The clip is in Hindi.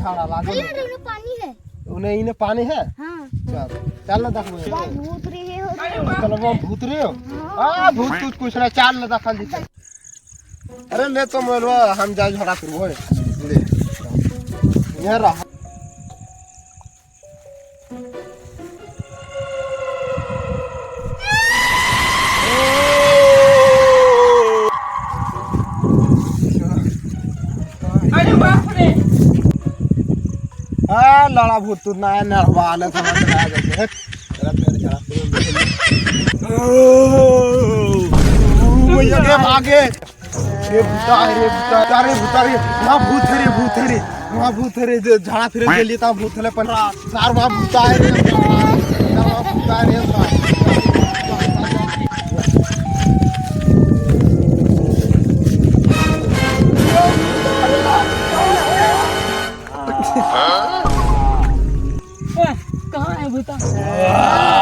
झाड़ा लागल अरे पानी है। उन्हें इन्हें पानी है। हाँ चल चल ना देखो भूत रे है चलो वो भूत रे हो आ भूत तू कुछ ना चाल ना देखल जी अरे ले तो मोलवा हम जा झड़ा फिर वो ले ये रहा लड़ा भूत तू ना नरवाले समझ में आ जाते तेरा तेरे झड़ा वो ये भागे रे भूता रे वहां भूत है रे वहां भूत है रे झाड़ा फिर के लिए ता भूत ले पण सार वहां भूता है रे वहां भूता है रे कहाँ है भूता?